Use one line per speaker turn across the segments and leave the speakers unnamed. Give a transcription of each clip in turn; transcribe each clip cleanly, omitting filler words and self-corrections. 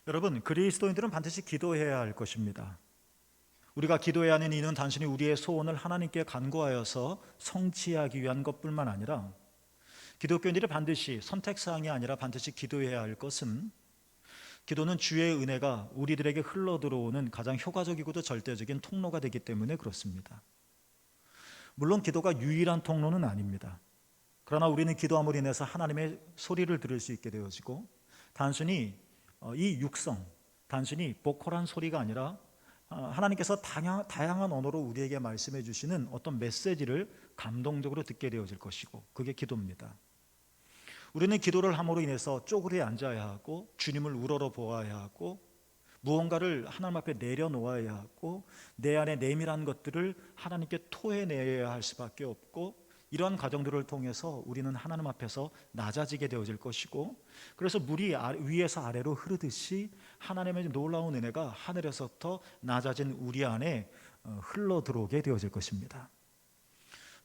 여러분, 그리스도인들은 반드시 기도해야 할 것입니다. 우리가 기도해야 하는 이유는 단순히 우리의 소원을 하나님께 간구하여서 성취하기 위한 것뿐만 아니라, 기독교인들이 반드시 선택사항이 아니라 반드시 기도해야 할 것은, 기도는 주의 은혜가 우리들에게 흘러들어오는 가장 효과적이고도 절대적인 통로가 되기 때문에 그렇습니다. 물론 기도가 유일한 통로는 아닙니다. 그러나 우리는 기도함으로 인해서 하나님의 소리를 들을 수 있게 되어지고, 단순히 이 육성, 단순히 보컬한 소리가 아니라 하나님께서 다양한 언어로 우리에게 말씀해 주시는 어떤 메시지를 감동적으로 듣게 되어질 것이고, 그게 기도입니다. 우리는 기도를 함으로 인해서 쪼그려 앉아야 하고, 주님을 우러러 보아야 하고, 무언가를 하나님 앞에 내려놓아야 하고, 내 안에 내밀한 것들을 하나님께 토해내야 할 수밖에 없고, 이러한 과정들을 통해서 우리는 하나님 앞에서 낮아지게 되어질 것이고, 그래서 물이 위에서 아래로 흐르듯이 하나님의 놀라운 은혜가 하늘에서부터 낮아진 우리 안에 흘러 들어오게 되어질 것입니다.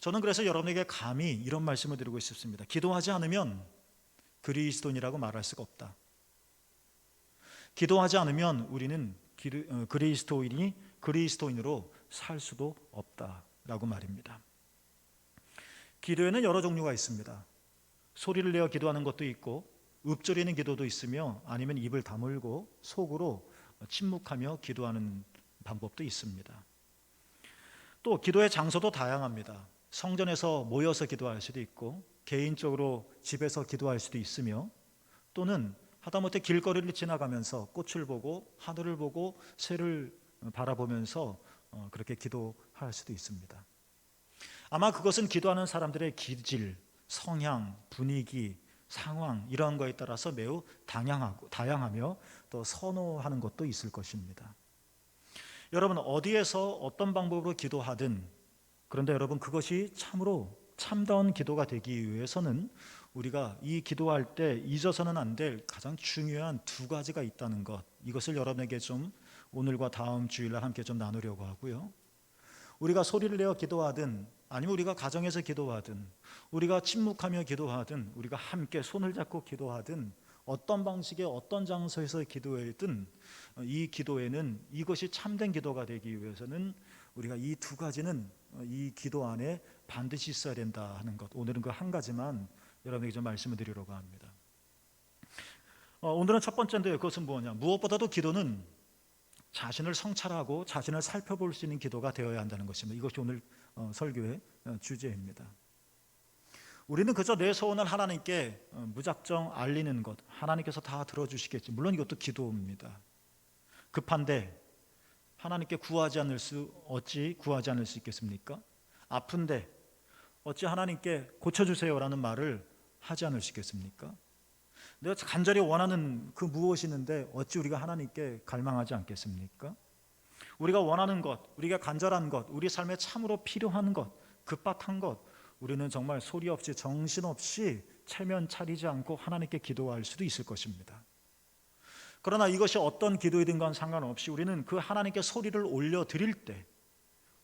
저는 그래서 여러분에게 감히 이런 말씀을 드리고 싶습니다. 기도하지 않으면 그리스도인이라고 말할 수가 없다. 기도하지 않으면 우리는 그리스도인으로 살 수도 없다라고 말입니다. 기도에는 여러 종류가 있습니다. 소리를 내어 기도하는 것도 있고, 읊조리는 기도도 있으며, 아니면 입을 다물고 속으로 침묵하며 기도하는 방법도 있습니다. 또 기도의 장소도 다양합니다. 성전에서 모여서 기도할 수도 있고, 개인적으로 집에서 기도할 수도 있으며, 또는 하다못해 길거리를 지나가면서 꽃을 보고 하늘을 보고 새를 바라보면서 그렇게 기도할 수도 있습니다. 아마 그것은 기도하는 사람들의 기질, 성향, 분위기, 상황, 이러한 거에 따라서 매우 다양하며 또 선호하는 것도 있을 것입니다. 여러분, 어디에서 어떤 방법으로 기도하든, 그런데 여러분, 그것이 참으로 참다운 기도가 되기 위해서는 우리가 이 기도할 때 잊어서는 안 될 가장 중요한 두 가지가 있다는 것, 이것을 여러분에게 좀 오늘과 다음 주일날 함께 좀 나누려고 하고요. 우리가 소리를 내어 기도하든, 아니면 우리가 가정에서 기도하든, 우리가 침묵하며 기도하든, 우리가 함께 손을 잡고 기도하든, 어떤 방식의 어떤 장소에서 기도하든, 이 기도에는, 이것이 참된 기도가 되기 위해서는 우리가 이 두 가지는 이 기도 안에 반드시 있어야 된다 하는 것, 오늘은 그 한 가지만 여러분에게 좀 말씀을 드리려고 합니다. 오늘은 첫 번째인데요, 그것은 뭐냐, 무엇보다도 기도는 자신을 성찰하고 자신을 살펴볼 수 있는 기도가 되어야 한다는 것입니다. 이것이 오늘 설교의 주제입니다. 우리는 그저 내 소원을 하나님께 무작정 알리는 것, 하나님께서 다 들어주시겠지, 물론 이것도 기도입니다. 급한데 하나님께 어찌 구하지 않을 수 있겠습니까? 아픈데 어찌 하나님께 고쳐주세요라는 말을 하지 않을 수 있겠습니까? 내가 간절히 원하는 그 무엇이 있는데 어찌 우리가 하나님께 갈망하지 않겠습니까? 우리가 원하는 것, 우리가 간절한 것, 우리 삶에 참으로 필요한 것, 급박한 것, 우리는 정말 소리 없이 정신없이 체면 차리지 않고 하나님께 기도할 수도 있을 것입니다. 그러나 이것이 어떤 기도이든 간 상관없이 우리는 그 하나님께 소리를 올려드릴 때,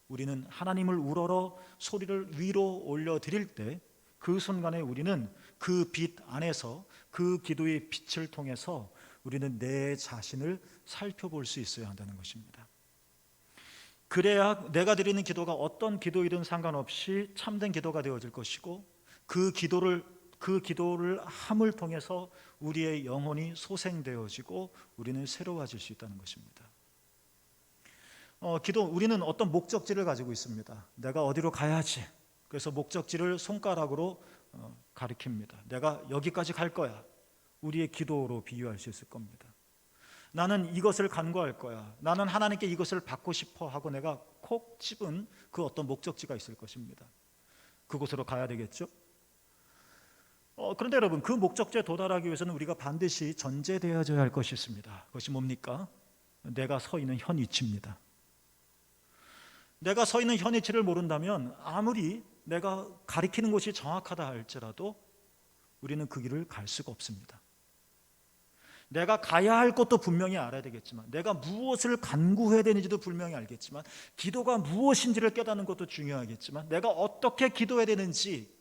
우리는 하나님을 우러러 소리를 위로 올려드릴 때, 그 순간에 우리는 그 빛 안에서, 그 기도의 빛을 통해서 우리는 내 자신을 살펴볼 수 있어야 한다는 것입니다. 그래야 내가 드리는 기도가 어떤 기도이든 상관없이 참된 기도가 되어질 것이고, 그 기도를 함을 통해서 우리의 영혼이 소생되어지고 우리는 새로워질 수 있다는 것입니다. 우리는 어떤 목적지를 가지고 있습니다. 내가 어디로 가야지. 그래서 목적지를 손가락으로 가리킵니다. 내가 여기까지 갈 거야. 우리의 기도로 비유할 수 있을 겁니다. 나는 이것을 간구할 거야. 나는 하나님께 이것을 받고 싶어 하고 내가 콕 집은 그 어떤 목적지가 있을 것입니다. 그곳으로 가야 되겠죠? 그런데 여러분, 그 목적지에 도달하기 위해서는 우리가 반드시 전제되어져야 할 것이 있습니다. 그것이 뭡니까? 내가 서 있는 현 위치입니다. 내가 서 있는 현 위치를 모른다면 아무리 내가 가리키는 곳이 정확하다 할지라도 우리는 그 길을 갈 수가 없습니다. 내가 가야 할 것도 분명히 알아야 되겠지만, 내가 무엇을 간구해야 되는지도 분명히 알겠지만, 기도가 무엇인지를 깨닫는 것도 중요하겠지만, 내가 어떻게 기도해야 되는지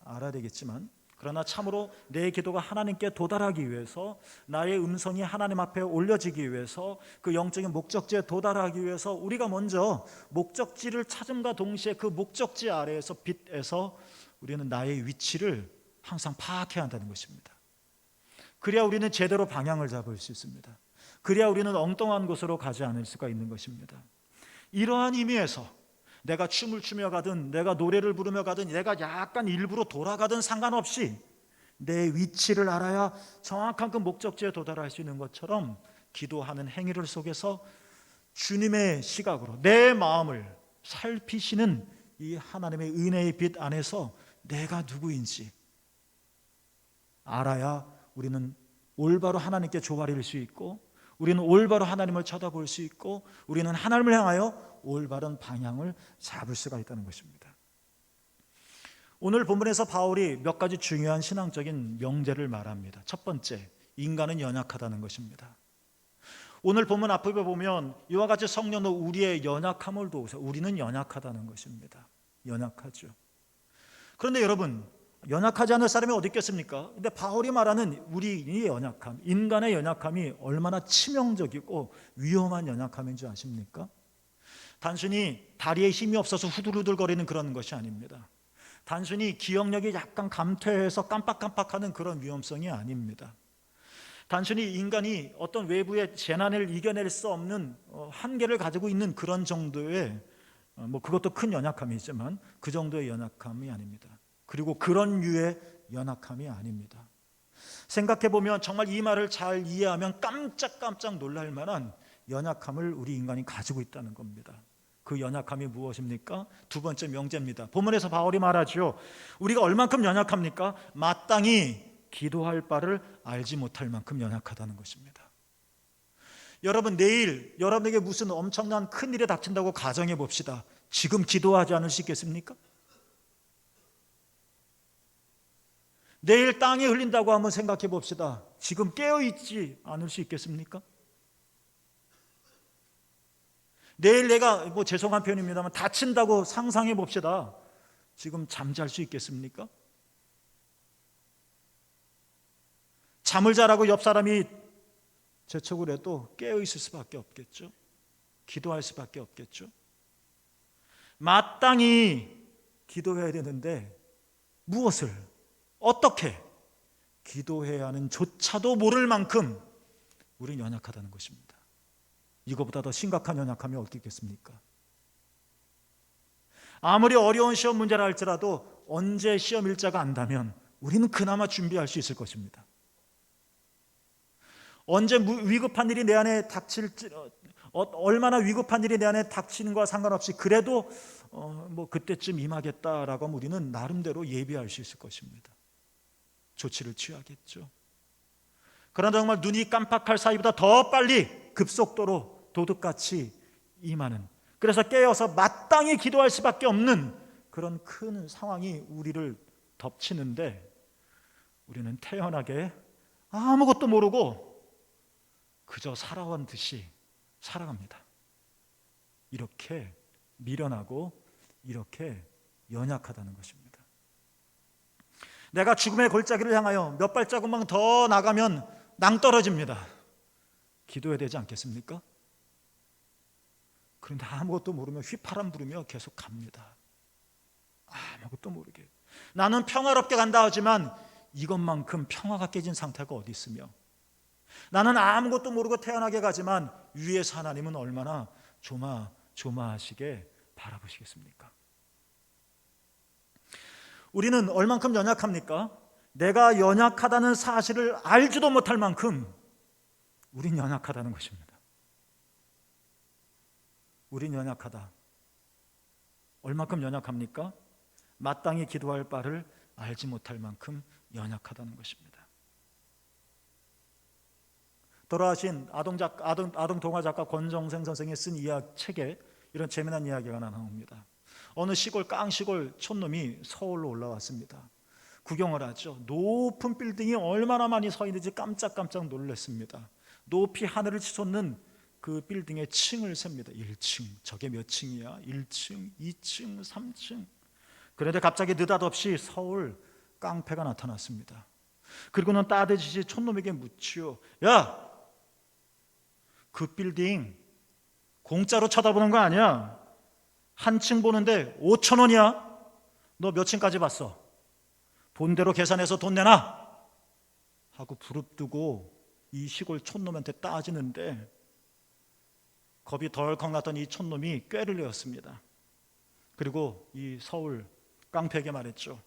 알아야 되겠지만, 그러나 참으로 내 기도가 하나님께 도달하기 위해서, 나의 음성이 하나님 앞에 올려지기 위해서, 그 영적인 목적지에 도달하기 위해서 우리가 먼저 목적지를 찾음과 동시에 그 목적지 아래에서 빛에서 우리는 나의 위치를 항상 파악해야 한다는 것입니다. 그래야 우리는 제대로 방향을 잡을 수 있습니다. 그래야 우리는 엉뚱한 곳으로 가지 않을 수가 있는 것입니다. 이러한 의미에서 내가 춤을 추며 가든, 내가 노래를 부르며 가든, 내가 약간 일부러 돌아가든 상관없이 내 위치를 알아야 정확한 그 목적지에 도달할 수 있는 것처럼, 기도하는 행위를 속에서 주님의 시각으로 내 마음을 살피시는 이 하나님의 은혜의 빛 안에서 내가 누구인지 알아야 우리는 올바로 하나님께 조아릴 수 있고, 우리는 올바로 하나님을 쳐다볼 수 있고, 우리는 하나님을 향하여 올바른 방향을 잡을 수가 있다는 것입니다. 오늘 본문에서 바울이 몇 가지 중요한 신앙적인 명제를 말합니다. 첫 번째, 인간은 연약하다는 것입니다. 오늘 본문 앞에 보면 이와 같이 성령도 우리의 연약함을 도우세요. 우리는 연약하다는 것입니다. 연약하죠. 그런데 여러분, 연약하지 않을 사람이 어디 있겠습니까? 근데 바울이 말하는 우리의 연약함, 인간의 연약함이 얼마나 치명적이고 위험한 연약함인 줄 아십니까? 단순히 다리에 힘이 없어서 후들후들거리는 그런 것이 아닙니다. 단순히 기억력이 약간 감퇴해서 깜빡깜빡하는 그런 위험성이 아닙니다. 단순히 인간이 어떤 외부의 재난을 이겨낼 수 없는 한계를 가지고 있는 그런 정도의, 그것도 큰 연약함이지만 그 정도의 연약함이 아닙니다. 그리고 그런 류의 연약함이 아닙니다. 생각해보면 정말 이 말을 잘 이해하면 깜짝깜짝 놀랄 만한 연약함을 우리 인간이 가지고 있다는 겁니다. 그 연약함이 무엇입니까? 두 번째 명제입니다. 본문에서 바울이 말하죠. 우리가 얼만큼 연약합니까? 마땅히 기도할 바를 알지 못할 만큼 연약하다는 것입니다. 여러분, 내일 여러분에게 무슨 엄청난 큰일이 닥친다고 가정해 봅시다. 지금 기도하지 않을 수 있겠습니까? 내일 땅이 흘린다고 한번 생각해 봅시다. 지금 깨어있지 않을 수 있겠습니까? 내일 내가 죄송한 표현입니다만 다친다고 상상해 봅시다. 지금 잠잘 수 있겠습니까? 잠을 자라고 옆 사람이 재촉을 해도 깨어있을 수밖에 없겠죠. 기도할 수밖에 없겠죠. 마땅히 기도해야 되는데 무엇을, 어떻게 기도해야 하는 조차도 모를 만큼 우리는 연약하다는 것입니다. 이거보다 더 심각한 연약함이 어디 있겠습니까? 아무리 어려운 시험 문제라 할지라도 언제 시험 일자가 안다면 우리는 그나마 준비할 수 있을 것입니다. 언제 위급한 일이 내 안에 닥칠지, 얼마나 위급한 일이 내 안에 닥치는 것과 상관없이 그래도 그때쯤 임하겠다라고 하면 우리는 나름대로 예비할 수 있을 것입니다. 조치를 취하겠죠. 그러나 정말 눈이 깜빡할 사이보다 더 빨리 급속도로 도둑같이 임하는, 그래서 깨어서 마땅히 기도할 수밖에 없는 그런 큰 상황이 우리를 덮치는데 우리는 태연하게 아무것도 모르고 그저 살아온 듯이 살아갑니다. 이렇게 미련하고 이렇게 연약하다는 것입니다. 내가 죽음의 골짜기를 향하여 몇 발자국만 더 나가면 낭떠러집니다. 기도해야 되지 않겠습니까? 그런데 아무것도 모르며 휘파람 부르며 계속 갑니다. 아무것도 모르게. 나는 평화롭게 간다 하지만 이것만큼 평화가 깨진 상태가 어디 있으며, 나는 아무것도 모르고 태어나게 가지만 위에서 하나님은 얼마나 조마조마하시게 바라보시겠습니까? 우리는 얼만큼 연약합니까? 내가 연약하다는 사실을 알지도 못할 만큼 우린 연약하다는 것입니다. 우린 연약하다. 얼만큼 연약합니까? 마땅히 기도할 바를 알지 못할 만큼 연약하다는 것입니다. 돌아가신 아동 동화 작가 권정생 선생이 쓴 책에 이런 재미난 이야기가 하나 나옵니다. 어느 깡시골 촌놈이 서울로 올라왔습니다. 구경을 하죠. 높은 빌딩이 얼마나 많이 서 있는지 깜짝깜짝 놀랐습니다. 높이 하늘을 치솟는 그 빌딩의 층을 셉니다. 1층, 저게 몇 층이야? 1층, 2층, 3층. 그런데 갑자기 느닷없이 서울 깡패가 나타났습니다. 그리고는 따뜻이 촌놈에게 묻지요. 야, 그 빌딩 공짜로 쳐다보는 거 아니야? 한 층 보는데 5천 원이야. 너 몇 층까지 봤어? 본대로 계산해서 돈 내놔 하고 부릅뜨고 이 시골 촌놈한테 따지는데, 겁이 덜컥 났던 이 촌놈이 꾀를 내었습니다. 그리고 이 서울 깡패에게 말했죠.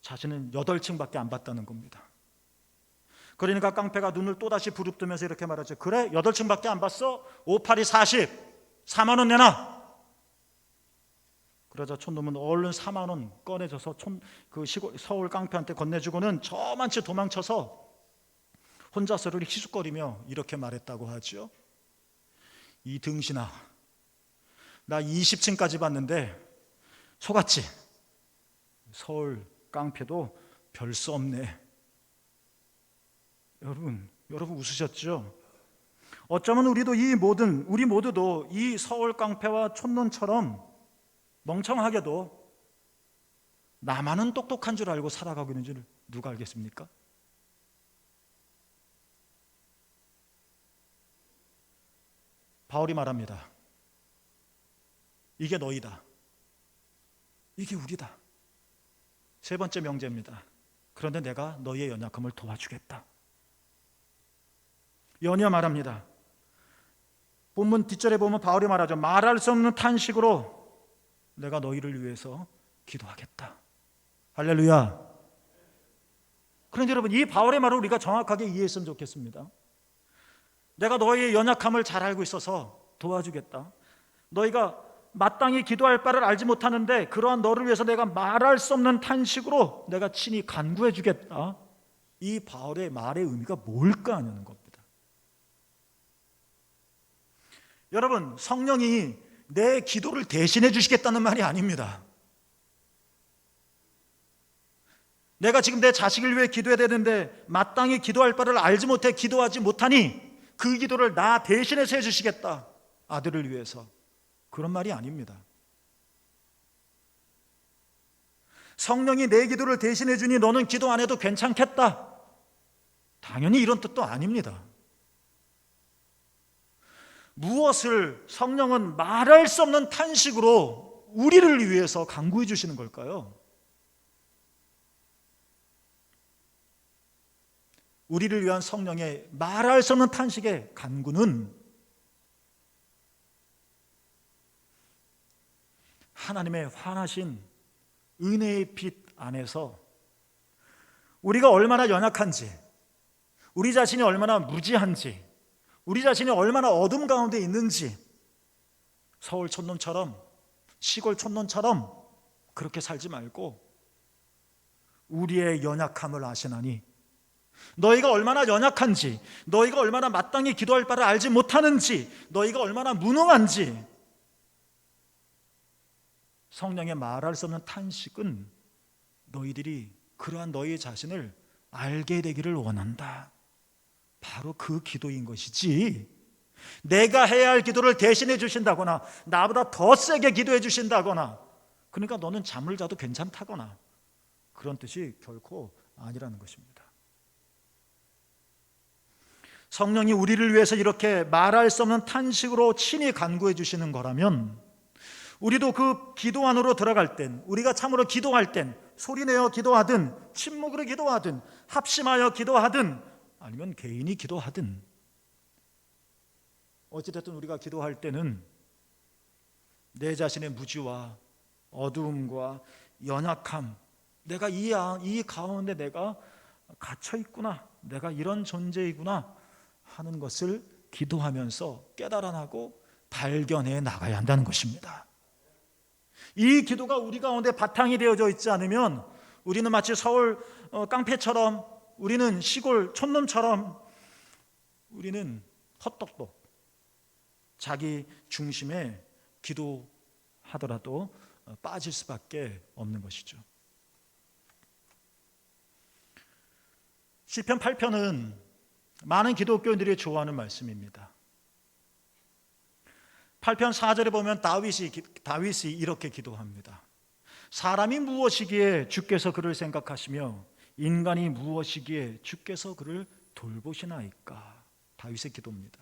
자신은 8층밖에 안 봤다는 겁니다. 그러니까 깡패가 눈을 또다시 부릅뜨면서 이렇게 말하죠. 그래? 8층밖에 안 봤어? 5, 8이 40, 4만 원 내놔. 그러자 촌놈은 얼른 4만 원 꺼내줘서 그 시골 서울 깡패한테 건네주고는 저만치 도망쳐서 혼자서를 희죽거리며 이렇게 말했다고 하죠. 이 등신아, 나 20층까지 봤는데 속았지? 서울 깡패도 별 수 없네. 여러분 웃으셨죠? 어쩌면 우리 모두도 이 서울 깡패와 촌놈처럼 멍청하게도 나만은 똑똑한 줄 알고 살아가고 있는 줄 누가 알겠습니까? 바울이 말합니다. 이게 너희다. 이게 우리다. 세 번째 명제입니다. 그런데 내가 너희의 연약함을 도와주겠다. 연이어 말합니다. 본문 뒷절에 보면 바울이 말하죠. 말할 수 없는 탄식으로 내가 너희를 위해서 기도하겠다. 할렐루야. 그런데 여러분, 이 바울의 말을 우리가 정확하게 이해했으면 좋겠습니다. 내가 너희의 연약함을 잘 알고 있어서 도와주겠다. 너희가 마땅히 기도할 바를 알지 못하는데 그러한 너를 위해서 내가 말할 수 없는 탄식으로 내가 친히 간구해 주겠다. 이 바울의 말의 의미가 뭘까 하는 겁니다. 여러분, 성령이 내 기도를 대신해 주시겠다는 말이 아닙니다. 내가 지금 내 자식을 위해 기도해야 되는데 마땅히 기도할 바를 알지 못해 기도하지 못하니 그 기도를 나 대신해서 해주시겠다. 아들을 위해서. 그런 말이 아닙니다. 성령이 내 기도를 대신해 주니 너는 기도 안 해도 괜찮겠다. 당연히 이런 뜻도 아닙니다. 무엇을 성령은 말할 수 없는 탄식으로 우리를 위해서 간구해 주시는 걸까요? 우리를 위한 성령의 말할 수 없는 탄식의 간구는 하나님의 환하신 은혜의 빛 안에서 우리가 얼마나 연약한지, 우리 자신이 얼마나 무지한지, 우리 자신이 얼마나 어둠 가운데 있는지, 서울 촌놈처럼 시골 촌놈처럼 그렇게 살지 말고 우리의 연약함을 아시나니, 너희가 얼마나 연약한지, 너희가 얼마나 마땅히 기도할 바를 알지 못하는지, 너희가 얼마나 무능한지, 성령의 말할 수 없는 탄식은 너희들이 그러한 너희 자신을 알게 되기를 원한다. 바로 그 기도인 것이지, 내가 해야 할 기도를 대신해 주신다거나 나보다 더 세게 기도해 주신다거나, 그러니까 너는 잠을 자도 괜찮다거나 그런 뜻이 결코 아니라는 것입니다. 성령이 우리를 위해서 이렇게 말할 수 없는 탄식으로 친히 간구해 주시는 거라면, 우리도 그 기도 안으로 들어갈 땐, 우리가 참으로 기도할 땐 소리내어 기도하든 침묵으로 기도하든 합심하여 기도하든 아니면 개인이 기도하든, 어찌됐든 우리가 기도할 때는 내 자신의 무지와 어두움과 연약함, 내가 이 가운데 내가 갇혀 있구나, 내가 이런 존재이구나 하는 것을 기도하면서 깨달아나고 발견해 나가야 한다는 것입니다. 이 기도가 우리 가운데 바탕이 되어져 있지 않으면 우리는 마치 서울 깡패처럼, 우리는 시골 촌놈처럼, 우리는 헛똑똑 자기 중심에 기도하더라도 빠질 수밖에 없는 것이죠. 시편 8편은 많은 기독교인들이 좋아하는 말씀입니다. 8편 4절에 보면 다윗이 이렇게 기도합니다. 사람이 무엇이기에 주께서 그를 생각하시며 인간이 무엇이기에 주께서 그를 돌보시나이까. 다윗의 기도입니다.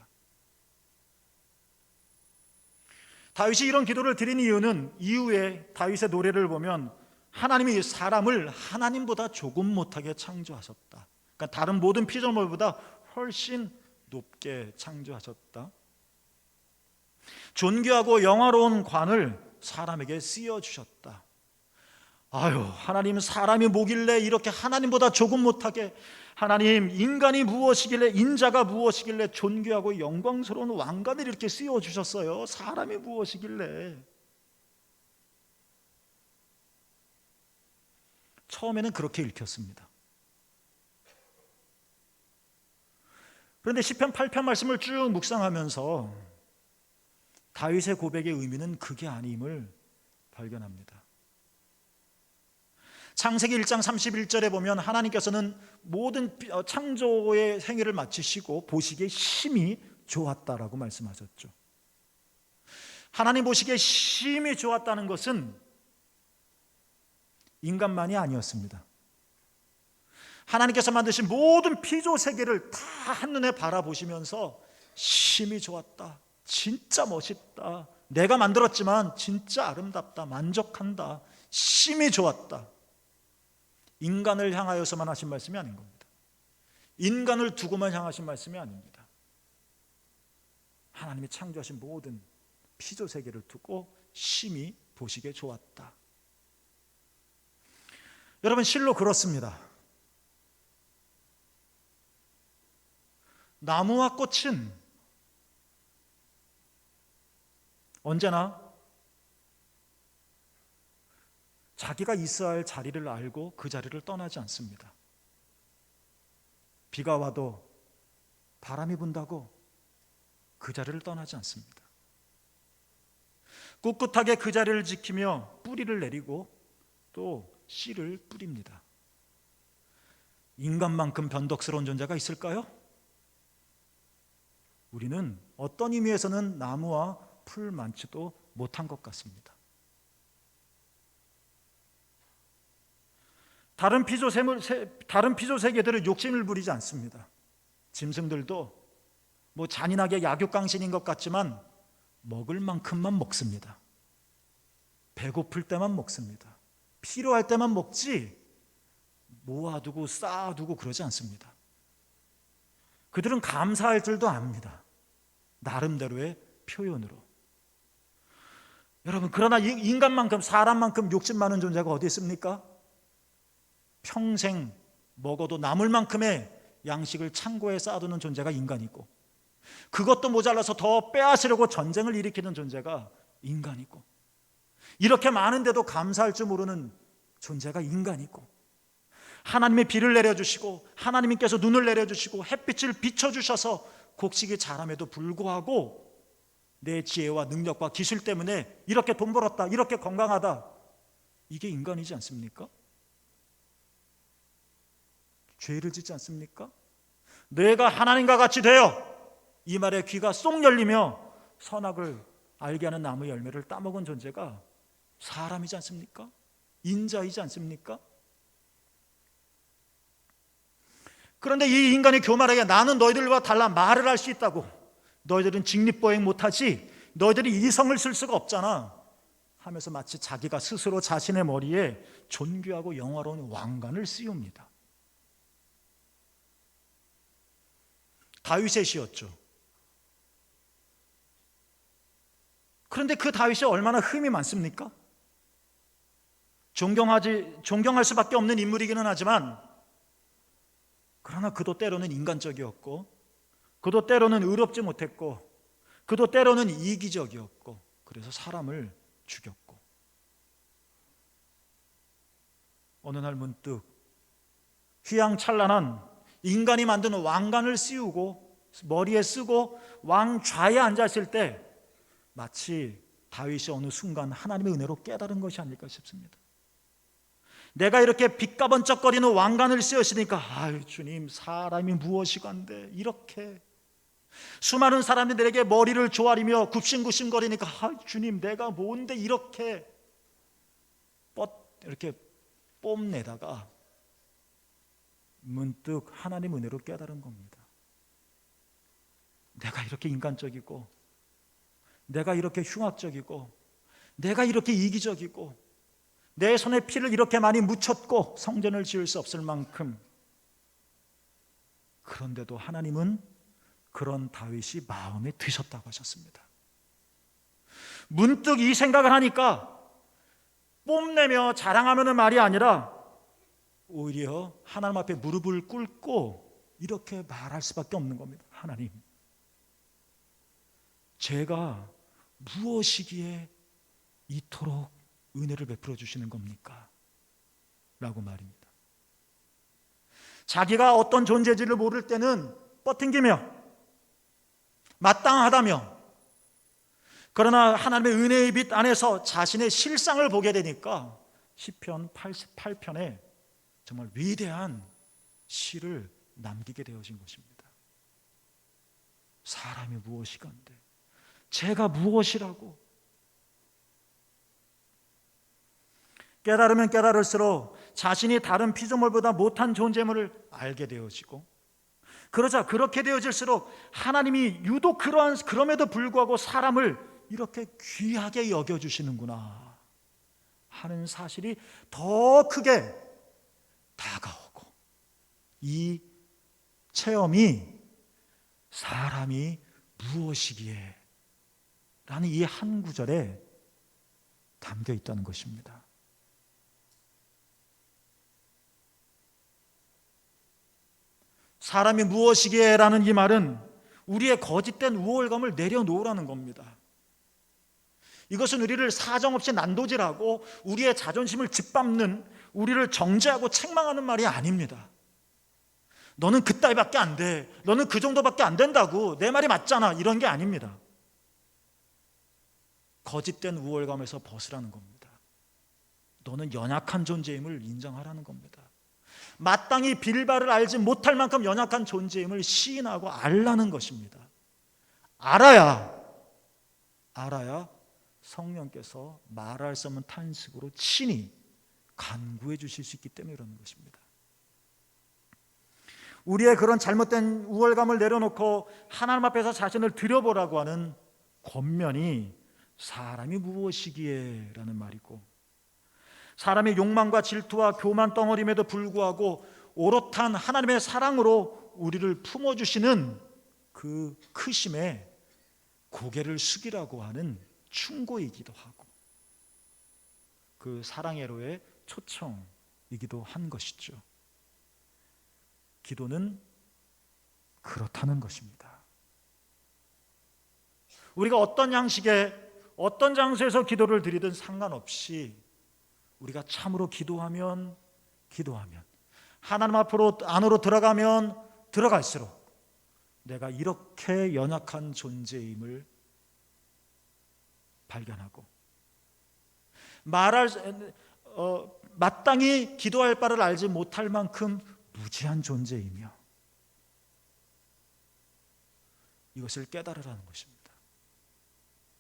다윗이 이런 기도를 드린 이유는 이후에 다윗의 노래를 보면 하나님이 사람을 하나님보다 조금 못하게 창조하셨다. 그러니까 다른 모든 피조물보다 훨씬 높게 창조하셨다. 존귀하고 영화로운 관을 사람에게 씌워주셨다. 아유, 하나님 사람이 뭐길래 이렇게 하나님보다 조금 못하게, 하나님 인간이 무엇이길래, 인자가 무엇이길래 존귀하고 영광스러운 왕관을 이렇게 씌워주셨어요. 사람이 무엇이길래. 처음에는 그렇게 읽혔습니다. 그런데 시편 8편 말씀을 쭉 묵상하면서 다윗의 고백의 의미는 그게 아님을 발견합니다. 창세기 1장 31절에 보면 하나님께서는 모든 창조의 행위를 마치시고 보시기에 심히 좋았다라고 말씀하셨죠. 하나님 보시기에 심히 좋았다는 것은 인간만이 아니었습니다. 하나님께서 만드신 모든 피조 세계를 다 한눈에 바라보시면서 심히 좋았다, 진짜 멋있다, 내가 만들었지만 진짜 아름답다, 만족한다, 심히 좋았다. 인간을 향하여서만 하신 말씀이 아닌 겁니다. 인간을 두고만 향하신 말씀이 아닙니다. 하나님이 창조하신 모든 피조 세계를 두고 심히 보시기에 좋았다. 여러분, 실로 그렇습니다. 나무와 꽃은 언제나 자기가 있어야 할 자리를 알고 그 자리를 떠나지 않습니다. 비가 와도 바람이 분다고 그 자리를 떠나지 않습니다. 꿋꿋하게 그 자리를 지키며 뿌리를 내리고 또 씨를 뿌립니다. 인간만큼 변덕스러운 존재가 있을까요? 우리는 어떤 의미에서는 나무와 풀 많지도 못한 것 같습니다. 다른 피조 세계들은 욕심을 부리지 않습니다. 짐승들도 뭐 잔인하게 약육강신인 것 같지만 먹을 만큼만 먹습니다. 배고플 때만 먹습니다. 필요할 때만 먹지 모아두고 쌓아두고 그러지 않습니다. 그들은 감사할 줄도 압니다. 나름대로의 표현으로. 여러분, 그러나 인간만큼, 사람만큼 욕심 많은 존재가 어디 있습니까? 평생 먹어도 남을 만큼의 양식을 창고에 쌓아두는 존재가 인간이고, 그것도 모자라서 더 빼앗으려고 전쟁을 일으키는 존재가 인간이고, 이렇게 많은데도 감사할 줄 모르는 존재가 인간이고, 하나님의 비를 내려주시고 하나님께서 눈을 내려주시고 햇빛을 비춰주셔서 곡식이 자람에도 불구하고 내 지혜와 능력과 기술 때문에 이렇게 돈 벌었다, 이렇게 건강하다, 이게 인간이지 않습니까? 죄를 짓지 않습니까? 내가 하나님과 같이 되어, 이 말에 귀가 쏙 열리며 선악을 알게 하는 나무 열매를 따먹은 존재가 사람이지 않습니까? 인자이지 않습니까? 그런데 이 인간이 교만하게 나는 너희들과 달라 말을 할 수 있다고, 너희들은 직립보행 못하지, 너희들이 이성을 쓸 수가 없잖아 하면서 마치 자기가 스스로 자신의 머리에 존귀하고 영화로운 왕관을 씌웁니다. 다윗의 시였죠. 그런데 그 다윗이 얼마나 흠이 많습니까? 존경할 수밖에 없는 인물이기는 하지만, 그러나 그도 때로는 인간적이었고, 그도 때로는 의롭지 못했고, 그도 때로는 이기적이었고, 그래서 사람을 죽였고, 어느 날 문득 휘황찬란한 인간이 만든 왕관을 씌우고 머리에 쓰고 왕좌에 앉았을 때 마치 다윗이 어느 순간 하나님의 은혜로 깨달은 것이 아닐까 싶습니다. 내가 이렇게 빛가번쩍거리는 왕관을 씌우시니까, 아유 주님, 사람이 무엇이간데 이렇게 수많은 사람들에게 머리를 조아리며 굽신굽신거리니까, 아유 주님, 내가 뭔데 이렇게 이렇게 뽐내다가 문득 하나님 은혜로 깨달은 겁니다. 내가 이렇게 인간적이고, 내가 이렇게 흉악적이고, 내가 이렇게 이기적이고, 내 손에 피를 이렇게 많이 묻혔고 성전을 지을 수 없을 만큼, 그런데도 하나님은 그런 다윗이 마음에 드셨다고 하셨습니다. 문득 이 생각을 하니까 뽐내며 자랑하면은 말이 아니라 오히려 하나님 앞에 무릎을 꿇고 이렇게 말할 수밖에 없는 겁니다. 하나님, 제가 무엇이기에 이토록 은혜를 베풀어 주시는 겁니까? 라고 말입니다. 자기가 어떤 존재인지를 모를 때는 뻗팅기며 마땅하다며, 그러나 하나님의 은혜의 빛 안에서 자신의 실상을 보게 되니까 시편 88편에 정말 위대한 시를 남기게 되어진 것입니다. 사람이 무엇이건데 제가 무엇이라고. 깨달으면 깨달을수록 자신이 다른 피조물보다 못한 존재물을 알게 되어지고, 그러자 그렇게 되어질수록 하나님이 유독 그럼에도 불구하고 사람을 이렇게 귀하게 여겨주시는구나 하는 사실이 더 크게 다가오고, 이 체험이 사람이 무엇이기에 라는 이 한 구절에 담겨 있다는 것입니다. 사람이 무엇이기에 라는 이 말은 우리의 거짓된 우월감을 내려놓으라는 겁니다. 이것은 우리를 사정없이 난도질하고 우리의 자존심을 짓밟는, 우리를 정죄하고 책망하는 말이 아닙니다. 너는 그따위밖에 안 돼, 너는 그 정도밖에 안 된다고, 내 말이 맞잖아, 이런 게 아닙니다. 거짓된 우월감에서 벗으라는 겁니다. 너는 연약한 존재임을 인정하라는 겁니다. 마땅히 빌바를 알지 못할 만큼 연약한 존재임을 시인하고 알라는 것입니다. 알아야 성령께서 말할 수 없는 탄식으로 친히 간구해 주실 수 있기 때문에 그러는 것입니다. 우리의 그런 잘못된 우월감을 내려놓고 하나님 앞에서 자신을 들여보라고 하는 권면이 사람이 무엇이기에 라는 말이고, 사람의 욕망과 질투와 교만 덩어림에도 불구하고 오롯한 하나님의 사랑으로 우리를 품어주시는 그 크심에 고개를 숙이라고 하는 충고이기도 하고, 그 사랑애로의 초청이기도 한 것이죠. 기도는 그렇다는 것입니다. 우리가 어떤 양식에 어떤 장소에서 기도를 드리든 상관없이 우리가 참으로 기도하면 하나님 앞으로 안으로 들어가면 들어갈수록 내가 이렇게 연약한 존재임을 발견하고, 마땅히 기도할 바를 알지 못할 만큼 무지한 존재이며, 이것을 깨달으라는 것입니다.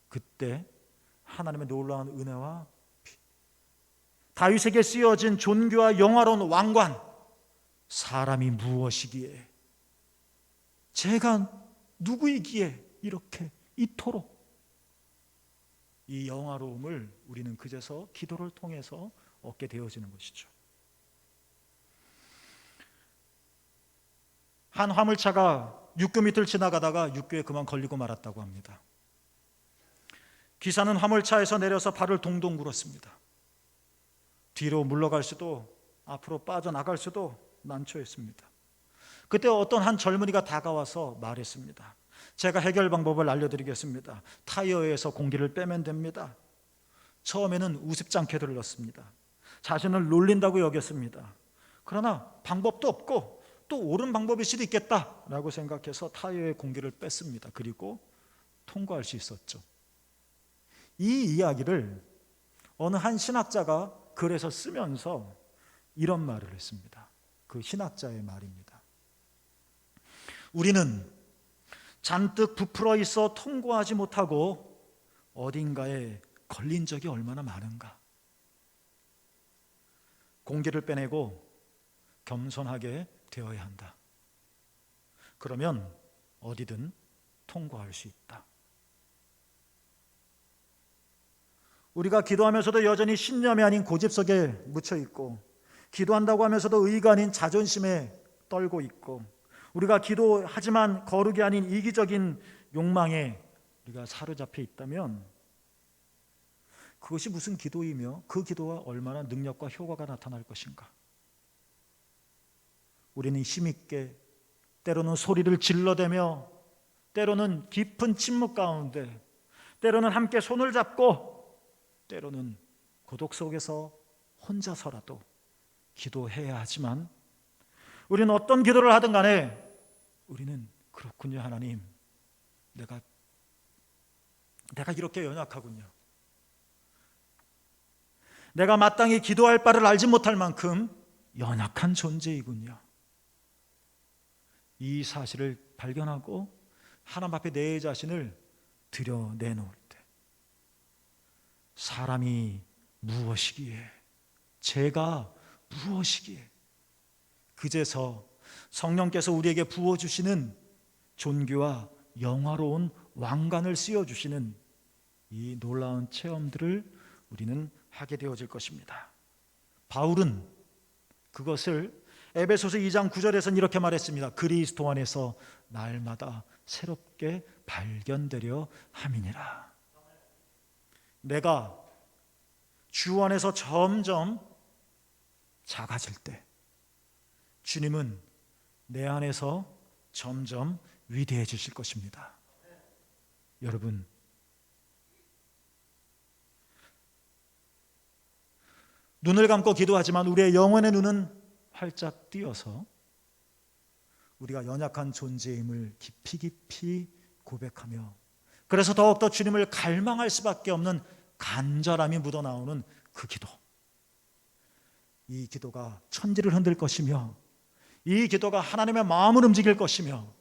그때 하나님의 놀라운 은혜와 다윗에게 쓰여진 존귀와 영화로운 왕관, 사람이 무엇이기에, 제가 누구이기에 이렇게 이토록, 이 영화로움을 우리는 그제서 기도를 통해서 얻게 되어지는 것이죠. 한 화물차가 육교 밑을 지나가다가 육교에 그만 걸리고 말았다고 합니다. 기사는 화물차에서 내려서 발을 동동 굴었습니다. 뒤로 물러갈 수도 앞으로 빠져나갈 수도 난처했습니다. 그때 어떤 한 젊은이가 다가와서 말했습니다. 제가 해결 방법을 알려드리겠습니다. 타이어에서 공기를 빼면 됩니다. 처음에는 우습지 않게 들렸습니다. 자신을 놀린다고 여겼습니다. 그러나 방법도 없고 또 옳은 방법일 수도 있겠다라고 생각해서 타이어에 공기를 뺐습니다. 그리고 통과할 수 있었죠. 이 이야기를 어느 한 신학자가 글에서 쓰면서 이런 말을 했습니다. 그 신학자의 말입니다. 우리는 잔뜩 부풀어 있어 통과하지 못하고 어딘가에 걸린 적이 얼마나 많은가. 공기를 빼내고 겸손하게 되어야 한다. 그러면 어디든 통과할 수 있다. 우리가 기도하면서도 여전히 신념이 아닌 고집 속에 묻혀 있고, 기도한다고 하면서도 의가 아닌 자존심에 떨고 있고, 우리가 기도하지만 거룩이 아닌 이기적인 욕망에 우리가 사로잡혀 있다면 그것이 무슨 기도이며 그 기도가 얼마나 능력과 효과가 나타날 것인가. 우리는 힘있게, 때로는 소리를 질러대며, 때로는 깊은 침묵 가운데, 때로는 함께 손을 잡고, 때로는 고독 속에서 혼자서라도 기도해야 하지만, 우리는 어떤 기도를 하든 간에 우리는 그렇군요, 하나님, 내가 이렇게 연약하군요. 내가 마땅히 기도할 바를 알지 못할 만큼 연약한 존재이군요. 이 사실을 발견하고 하나님 앞에 내 자신을 들여내놓을 때, 사람이 무엇이기에, 제가 무엇이기에, 그제서 성령께서 우리에게 부어주시는 존귀와 영화로운 왕관을 씌워주시는 이 놀라운 체험들을 우리는 하게 되어질 것입니다. 바울은 그것을 에베소서 2장 9절에서는 이렇게 말했습니다. 그리스도 안에서 날마다 새롭게 발견되려 함이니라. 내가 주 안에서 점점 작아질 때, 주님은 내 안에서 점점 위대해지실 것입니다. 여러분, 눈을 감고 기도하지만 우리의 영혼의 눈은 활짝 띄어서 우리가 연약한 존재임을 깊이 깊이 고백하며, 그래서 더욱더 주님을 갈망할 수밖에 없는 간절함이 묻어나오는 그 기도, 이 기도가 천지를 흔들 것이며, 이 기도가 하나님의 마음을 움직일 것이며,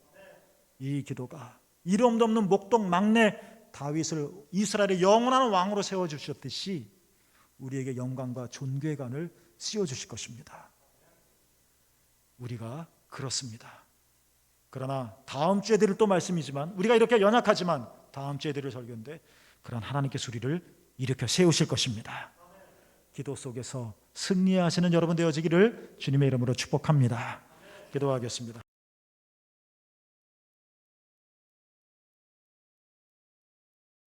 이 기도가 이름도 없는 목동 막내 다윗을 이스라엘의 영원한 왕으로 세워주셨듯이 우리에게 영광과 존귀관을 씌워주실 것입니다. 우리가 그렇습니다. 그러나 다음 주에 드릴 또 말씀이지만, 우리가 이렇게 연약하지만 다음 주에 드릴 설교인데, 그런 하나님께서 우리를 일으켜 세우실 것입니다. 기도 속에서 승리하시는 여러분 되어지기를 주님의 이름으로 축복합니다. 기도하겠습니다.